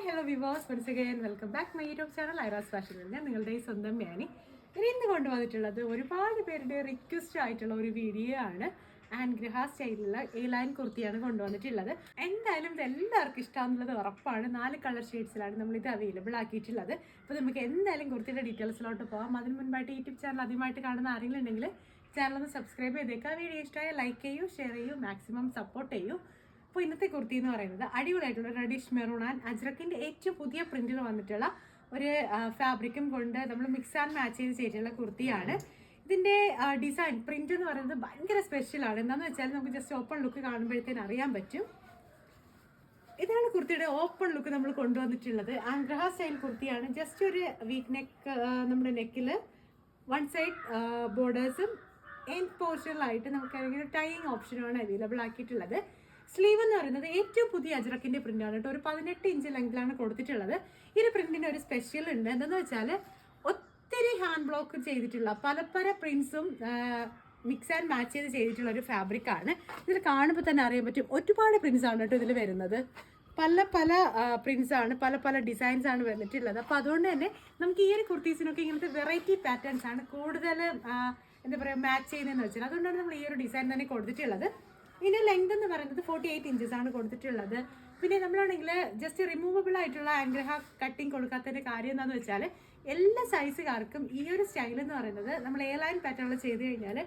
Hello viewers once again welcome back my YouTube channel ഐറാസ് ഫാഷനിൽ ഞാൻ നിങ്ങളുടെ ഈ സ്വന്തം ഞാനി ഇന്ന് കൊണ്ടുവന്നിട്ടുള്ളത് ഒരുപാട് പേരുടെ റിക്വസ്റ്റ് ആയിട്ടുള്ള ഒരു വീഡിയോ ആണ്. ആൻഗ്രഹ സ്റ്റൈലിലുള്ള എ ലൈൻ കുർത്തിയാണ് കൊണ്ടുവന്നിട്ടുള്ളത്. എന്തായാലും ഇത് എല്ലാവർക്കും ഇഷ്ടമാണെന്നുള്ളത് ഉറപ്പാണ്. 4 കളർ ഷെയ്ഡ്സിലാണ് നമ്മളിത് അവൈലബിൾ ആക്കിയിട്ടുള്ളത്. അപ്പോൾ നമുക്ക് എന്തായാലും കുർത്തിയുടെ ഡീറ്റെയിൽസിലോട്ട് പോകാം. അതിന് മുൻപായിട്ട് യൂട്യൂബ് ചാനൽ ആദ്യമായിട്ട് കാണുന്ന ആരെങ്കിലും ഉണ്ടെങ്കിൽ ചാനൽ ഒന്ന് സബ്സ്ക്രൈബ് ചെയ്തേക്കുക. വീഡിയോ ഇഷ്ടമായ ലൈക്ക് ചെയ്യൂ, ഷെയർ ചെയ്യൂ, മാക്സിമം സപ്പോർട്ട് ചെയ്യൂ. അപ്പോൾ ഇന്നത്തെ കുർത്തി എന്ന് പറയുന്നത് അടിപൊളിയായിട്ടുള്ള റെഡിഷ് മെറൂൺ ആൻഡ് അജ്രക്കിൻ്റെ ഏറ്റവും പുതിയ പ്രിന്റിൽ വന്നിട്ടുള്ള ഒരു ഫാബ്രിക്കും കൊണ്ട് നമ്മൾ മിക്സ് ആൻഡ് മാച്ച് ചെയ്തിട്ടുള്ള കുർത്തിയാണ്. ഇതിൻ്റെ ഡിസൈൻ പ്രിന്റ് എന്ന് പറയുന്നത് ഭയങ്കര സ്പെഷ്യലാണ്. എന്താണെന്ന് വെച്ചാൽ നമുക്ക് ജസ്റ്റ് ഓപ്പൺ ലുക്ക് കാണുമ്പോഴത്തേന് അറിയാൻ പറ്റും. ഇതാണ് കുർത്തിയുടെ ഓപ്പൺ ലുക്ക് നമ്മൾ കൊണ്ടുവന്നിട്ടുള്ളത്. ആൻഗ്രഹ സ്റ്റൈൽ കുർത്തിയാണ്. ജസ്റ്റ് ഒരു വീക്ക് നെക്ക്, നമ്മുടെ നെക്കിൽ വൺ സൈഡ് ബോർഡേഴ്സും എൻഡ് പോർഷനിലായിട്ട് നമുക്ക് ടൈയിങ് ഓപ്ഷനുമാണ് അവൈലബിൾ ആക്കിയിട്ടുള്ളത്. സ്ലീവ് എന്ന് പറയുന്നത് ഏറ്റവും പുതിയ അജ്രക്കിൻ്റെ പ്രിൻ്റാണ് കേട്ടോ. ഒരു 18 ഇഞ്ച് ലെങ്തിലാണ് കൊടുത്തിട്ടുള്ളത്. ഈ ഒരു പ്രിന്റിന് ഒരു സ്പെഷ്യൽ ഉണ്ട്. എന്താണെന്ന് വെച്ചാൽ ഒത്തിരി ഹാൻഡ് ബ്ലോക്ക് ചെയ്തിട്ടുള്ള പല പല പ്രിൻസും മിക്സ് ആൻഡ് മാച്ച് ചെയ്തിട്ടുള്ള ഒരു ഫാബ്രിക്കാണ്. ഇതിൽ കാണുമ്പോൾ തന്നെ അറിയാൻ പറ്റും ഒരുപാട് പ്രിൻസാണ് കേട്ടോ ഇതിൽ വരുന്നത്. പല പല പ്രിൻസാണ്, പല പല ഡിസൈൻസ് ആണ് വന്നിട്ടുള്ളത്. അപ്പോൾ അതുകൊണ്ട് തന്നെ നമുക്ക് ഈ ഒരു കുർത്തീസിനൊക്കെ ഇങ്ങനത്തെ വെറൈറ്റി പാറ്റേൺസ് ആണ് കൂടുതൽ എന്താ പറയുക മാച്ച് ചെയ്യുന്നതെന്ന് വെച്ചാൽ അതുകൊണ്ടാണ് നമ്മൾ ഈ ഒരു ഡിസൈൻ തന്നെ കൊടുത്തിട്ടുള്ളത്. ഇതിൻ്റെ ലെങ്ത് എന്ന് പറയുന്നത് 48 ഇഞ്ചസ് ആണ് കൊടുത്തിട്ടുള്ളത്. പിന്നെ നമ്മളാണെങ്കിൽ ജസ്റ്റ് റിമൂവബിൾ ആയിട്ടുള്ള ആൻഗ്രഹ കട്ടിങ് കൊടുക്കാത്തതിൻ്റെ കാര്യം എന്താണെന്ന് വെച്ചാൽ എല്ലാ സൈസുകാർക്കും ഈ ഒരു സ്റ്റൈൽ എന്ന് പറയുന്നത് നമ്മൾ എ ലൈൻ പാറ്റേണിൽ ചെയ്ത് കഴിഞ്ഞാൽ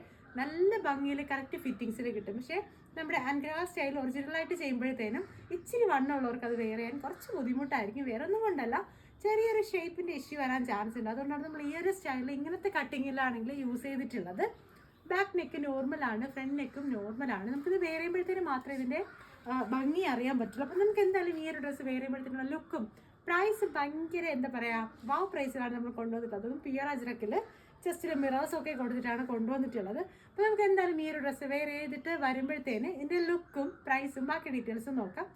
നല്ല ഭംഗിയിൽ കറക്റ്റ് ഫിറ്റിങ്സിൽ കിട്ടും. പക്ഷേ നമ്മുടെ ആൻഗ്രഹ സ്റ്റൈൽ ഒറിജിനലായിട്ട് ചെയ്യുമ്പോഴത്തേനും ഇച്ചിരി വണ്ണമുള്ളവർക്ക് അത് വെയർ ചെയ്യാൻ കുറച്ച് ബുദ്ധിമുട്ടായിരിക്കും. വേറെ ഒന്നും കൊണ്ടല്ല, ചെറിയൊരു ഷേപ്പിൻ്റെ ഇഷ്യൂ വരാൻ ചാൻസ് ഉണ്ട്. അതുകൊണ്ടാണ് നമ്മൾ ഈ ഒരു സ്റ്റൈലിൽ ഇങ്ങനത്തെ കട്ടിങ്ങിലാണെങ്കിൽ യൂസ് ചെയ്തിട്ടുള്ളത്. ബാക്ക് നെക്ക് നോർമലാണ്, ഫ്രണ്ട് നെക്കും നോർമലാണ്. നമുക്കിത് വെയർ ചെയ്യുമ്പോഴത്തേനും മാത്രമേ ഇതിൻ്റെ ഭംഗി അറിയാൻ പറ്റുള്ളൂ. അപ്പോൾ നമുക്ക് എന്തായാലും ഈ ഒരു ഡ്രസ്സ് വെയർ ചെയ്യുമ്പോഴത്തേനുള്ള ലുക്കും പ്രൈസ് ഭയങ്കര എന്താ പറയുക വാവ് പ്രൈസിലാണ് നമ്മൾ കൊണ്ടുവന്നിട്ടുള്ളത്. അതും പ്യുവർ അജ്രക്കിൽ ജസ്റ്റ് മിറേഴ്സൊക്കെ കൊടുത്തിട്ടാണ് കൊണ്ടുവന്നിട്ടുള്ളത്. അപ്പോൾ നമുക്ക് എന്തായാലും ഈ ഒരു ഡ്രസ്സ് വെയർ ചെയ്തിട്ട് വരുമ്പോഴത്തേന് ഇതിൻ്റെ ലുക്കും പ്രൈസും ബാക്കി ഡീറ്റെയിൽസും നോക്കാം.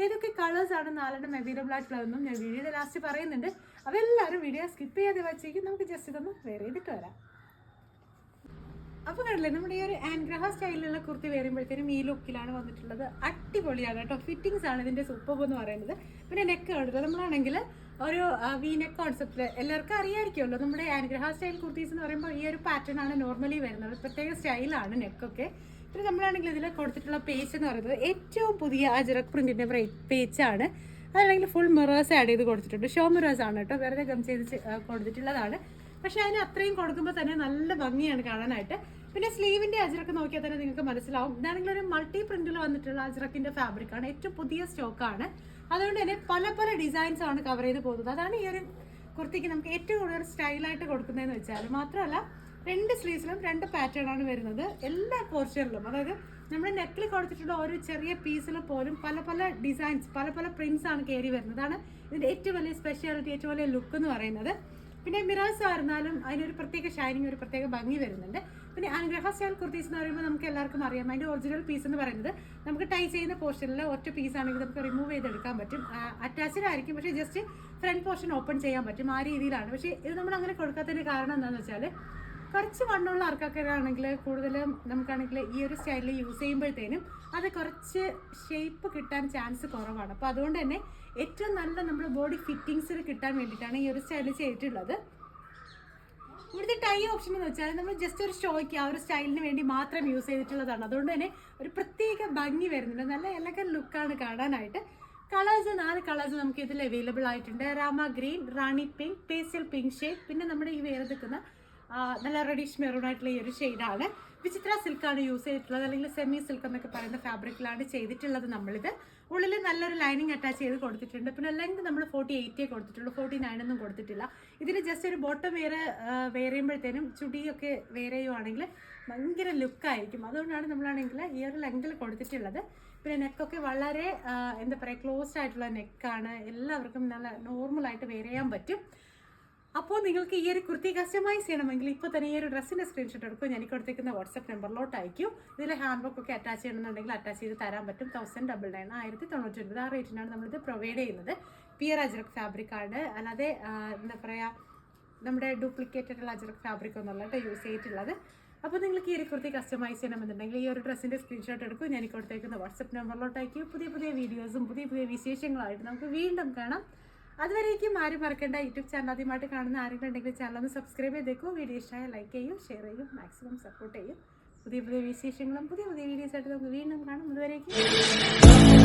ഏതൊക്കെ കളേഴ്സാണ് 4 അവൈലബിൾ ആയിട്ടുള്ളതെന്നും ഞാൻ വീഡിയോയുടെ ലാസ്റ്റ് പറയുന്നുണ്ട്. അതെല്ലാവരും വീഡിയോ സ്കിപ്പ് ചെയ്യാതെ വെച്ചേക്കും. നമുക്ക് ജസ്റ്റ് ഇതൊന്ന് വെയർ ചെയ്തിട്ട് വരാം. അപ്പോൾ കണ്ടില്ലേ, നമ്മുടെ ഈ ഒരു ആൻഗ്രഹ സ്റ്റൈലിലുള്ള കുർത്തി വരുമ്പോഴത്തേനും ഈ ലുക്കിലാണ് വന്നിട്ടുള്ളത്. അടിപൊളിയാണ് കേട്ടോ. ഫിറ്റിങ്സ് ആണ് ഇതിൻ്റെ സൂപ്പർ എന്ന് പറയുന്നത്. പിന്നെ നെക്ക് കണ്ടില്ല, നമ്മളാണെങ്കിൽ ഒരു വി നെക്ക് കോൺസെപ്റ്റിൽ എല്ലാവർക്കും അറിയാമായിരിക്കുമല്ലോ. നമ്മുടെ ആൻഗ്രഹ സ്റ്റൈൽ കുർത്തീസ് എന്ന് പറയുമ്പോൾ ഈ ഒരു പാറ്റേൺ ആണ് നോർമലി വരുന്നത്. പ്രത്യേക സ്റ്റൈലാണ് നെക്കൊക്കെ. പിന്നെ നമ്മളാണെങ്കിൽ ഇതിൽ കൊടുത്തിട്ടുള്ള പേച്ച് എന്ന് പറയുന്നത് ഏറ്റവും പുതിയ അജ്രക് പ്രിന്റിൻ്റെ പേച്ചാണ്. അതല്ലെങ്കിൽ ഫുൾ മിറേഴ്സ് ആഡ് ചെയ്ത് കൊടുത്തിട്ടുണ്ട്. ഷോ മിറേഴ്സ് ആണ് കേട്ടോ, വെറുതെ ഗം ചെയ്ത് കൊടുത്തിട്ടുള്ളതാണ്. പക്ഷെ അതിന് അത്രയും കൊടുക്കുമ്പോൾ തന്നെ നല്ല ഭംഗിയാണ് കാണാനായിട്ട്. പിന്നെ സ്ലീവിൻ്റെ അജ്രക്ക് നോക്കിയാൽ തന്നെ നിങ്ങൾക്ക് മനസ്സിലാവും. ഇതാണെങ്കിൽ ഒരു മൾട്ടി പ്രിന്റിൽ വന്നിട്ടുള്ള അജ്രക്കിൻ്റെ ഫാബ്രിക്കാണ്. ഏറ്റവും പുതിയ സ്റ്റോക്കാണ്. അതുകൊണ്ട് തന്നെ പല പല ഡിസൈൻസ് ആണ് കവർ ചെയ്ത് പോകുന്നത്. അതാണ് ഈ ഒരു കുർത്തിക്ക് നമുക്ക് ഏറ്റവും കൂടുതൽ സ്റ്റൈലായിട്ട് കൊടുക്കുന്നതെന്ന് വെച്ചാൽ. മാത്രമല്ല 2 സ്ലീവ്സിലും 2 പാറ്റേൺ ആണ് വരുന്നത് എല്ലാ പോർഷനിലും. അതായത് നമ്മുടെ നെക്കിൽ കൊടുത്തിട്ടുള്ള ഓരോ ചെറിയ പീസിൽ പോലും പല പല ഡിസൈൻസ്, പല പല പ്രിന്റ്സ് ആണ് കയറി വരുന്നത്. അതാണ് ഇതിൻ്റെ ഏറ്റവും വലിയ സ്പെഷ്യാലിറ്റി, ഏറ്റവും വലിയ ലുക്ക് എന്ന് പറയുന്നത്. പിന്നെ മിറേഴ്സ് ആയിരുന്നാലും അതിനൊരു പ്രത്യേക ഷൈനിങ്, ഒരു പ്രത്യേക ഭംഗി വരുന്നുണ്ട്. പിന്നെ ആൻഗ്രഹ സ്റ്റൈൽ കുർത്തീസ് എന്ന് പറയുമ്പോൾ നമുക്ക് എല്ലാവർക്കും അറിയാം, അതിൻ്റെ ഒറിജിനൽ പീസ് എന്ന് പറയുന്നത് നമുക്ക് ടൈ ചെയ്യുന്ന പോർഷനിൽ ഒറ്റ പീസ് ആണെങ്കിൽ നമുക്ക് റിമൂവ് ചെയ്തെടുക്കാൻ പറ്റും. അറ്റാച്ച്ഡ് ആയിരിക്കും, പക്ഷേ ജസ്റ്റ് ഫ്രണ്ട് പോർഷൻ ഓപ്പൺ ചെയ്യാൻ പറ്റും. ആ രീതിയിലാണ്. പക്ഷേ ഇത് നമ്മൾ അങ്ങനെ കൊടുക്കാത്തതിൻ്റെ കാരണം എന്താണെന്ന് വെച്ചാൽ കുറച്ച് വണ്ണമുള്ള ആൾക്കാർക്ക് ആണെങ്കിൽ കൂടുതലും നമുക്കാണെങ്കിൽ ഈ ഒരു സ്റ്റൈലിൽ യൂസ് ചെയ്യുമ്പോഴത്തേനും അത് കുറച്ച് ഷേപ്പ് കിട്ടാൻ ചാൻസ് കുറവാണ്. അപ്പോൾ അതുകൊണ്ട് തന്നെ ഏറ്റവും നല്ല നമ്മുടെ ബോഡി ഫിറ്റിങ്സിൽ കിട്ടാൻ വേണ്ടിയിട്ടാണ് ഈ ഒരു സ്റ്റൈൽ ചെയ്തിട്ടുള്ളത്. ഇവിടുത്തെ ടൈ ഓപ്ഷൻ എന്ന് വെച്ചാൽ നമ്മൾ ജസ്റ്റ് ഒരു ഷോയ്ക്ക് ആ ഒരു സ്റ്റൈലിന് വേണ്ടി മാത്രം യൂസ് ചെയ്തിട്ടുള്ളതാണ്. അതുകൊണ്ട് തന്നെ ഒരു പ്രത്യേക ഭംഗി വരുന്നുണ്ട്. നല്ല എലഗൻ ലുക്കാണ് കാണാനായിട്ട്. കളേഴ്സ് 4 കളേഴ്സ് നമുക്ക് ഇതിൽ അവൈലബിൾ ആയിട്ടുണ്ട്. രാമ ഗ്രീൻ, റാണി പിങ്ക്, പേസ്റ്റൽ പിങ്ക് ഷെയ്ഡ്, പിന്നെ നമ്മുടെ ഈ വേറെ നിൽക്കുന്ന നല്ല റെഡിഷ് മെറൂൺ ആയിട്ടുള്ള ഈ ഒരു ഷെയ്ഡാണ്. വിചിത്ര സിൽക്കാണ് യൂസ് ചെയ്തിട്ടുള്ളത്, അല്ലെങ്കിൽ സെമി സിൽക്ക് എന്നൊക്കെ പറയുന്ന ഫാബ്രിക്കിലാണ് ചെയ്തിട്ടുള്ളത്. നമ്മളിത് ഉള്ളിൽ നല്ലൊരു ലൈനിങ് അറ്റാച്ച് ചെയ്ത് കൊടുത്തിട്ടുണ്ട്. പിന്നെ ലെങ്ത് നമ്മൾ 48 കൊടുത്തിട്ടുള്ളൂ, 49 ഒന്നും കൊടുത്തിട്ടില്ല. ഇതിൽ ജസ്റ്റ് ഒരു ബോട്ടം വേറെ ചെയ്യുമ്പോഴത്തേനും ചുടിയൊക്കെ വേറെ ചെയ്യുവാണെങ്കിൽ ഭയങ്കര ലുക്കായിരിക്കും. അതുകൊണ്ടാണ് നമ്മളാണെങ്കിൽ ഈ ഒരു ലെങ്തിൽ കൊടുത്തിട്ടുള്ളത്. പിന്നെ നെക്കൊക്കെ വളരെ എന്താ പറയുക ക്ലോസ്ഡ് ആയിട്ടുള്ള നെക്കാണ്. എല്ലാവർക്കും നല്ല നോർമലായിട്ട് വെയർ ചെയ്യാൻ പറ്റും. അപ്പോൾ നിങ്ങൾക്ക് ഈ ഒരു കുർത്തി കസ്റ്റമൈസ് ചെയ്യണമെങ്കിൽ ഇപ്പോൾ തന്നെ ഈ ഒരു ഡ്രസ്സിൻ്റെ സ്ക്രീൻഷോട്ട് എടുക്കും. ഞാൻ കൊടുത്തേക്കുന്ന വാട്സപ്പ് നമ്പറിലോട്ട് അയക്കും. ഇതിൽ ഹാൻഡ് വർക്ക് ഒക്കെ അറ്റാച്ച് ചെയ്യണമെന്നുണ്ടെങ്കിൽ അറ്റാച്ച് ചെയ്ത് തരാൻ പറ്റും. 1099 1099 ആ റേറ്റിനാണ് നമ്മളിത് പ്രൊവൈഡ് ചെയ്യുന്നത്. പ്യുവർ അജ്രക് ഫാബ്രിക്കാണ്, അല്ലാതെ എന്താ പറയുക നമ്മുടെ ഡ്യൂപ്ലിക്കേറ്റഡ് അജ്രക് ഫാബ്രിക് ഒന്നുമല്ല യൂസ് ചെയ്തിട്ടുള്ളത്. അപ്പോൾ നിങ്ങൾക്ക് ഈ ഒരു കുർത്തി കസ്റ്റമൈസ് ചെയ്യണമെന്നുണ്ടെങ്കിൽ ഈ ഒരു ഡ്രസ്സിൻ്റെ സ്ക്രീൻഷോട്ട് എടുക്കും. ഞാൻ കൊടുത്തേക്കുന്ന വാട്സപ്പ് നമ്പറിലോട്ട് അയക്കും. പുതിയ പുതിയ വീഡിയോസും പുതിയ പുതിയ വിശേഷങ്ങളായിട്ട് നമുക്ക് വീണ്ടും കാണാം. അതുവരേക്കും ആരും മറക്കേണ്ട, യൂട്യൂബ് ചാനൽ ആദ്യമായിട്ട് കാണുന്ന ആരെങ്കിലും ഉണ്ടെങ്കിൽ ചാനൽ ഒന്ന് സബ്സ്ക്രൈബ് ചെയ്തേക്കോ. വീഡിയോ ഇഷ്ടമായ ലൈക്ക് ചെയ്യും, ഷെയർ ചെയ്യും, മാക്സിമം സപ്പോർട്ട് ചെയ്യും. പുതിയ പുതിയ വിശേഷങ്ങളും പുതിയ പുതിയ വീഡിയോസ് ആയിട്ട് നമുക്ക് വീണ്ടും കാണാം. അതുവരേക്കും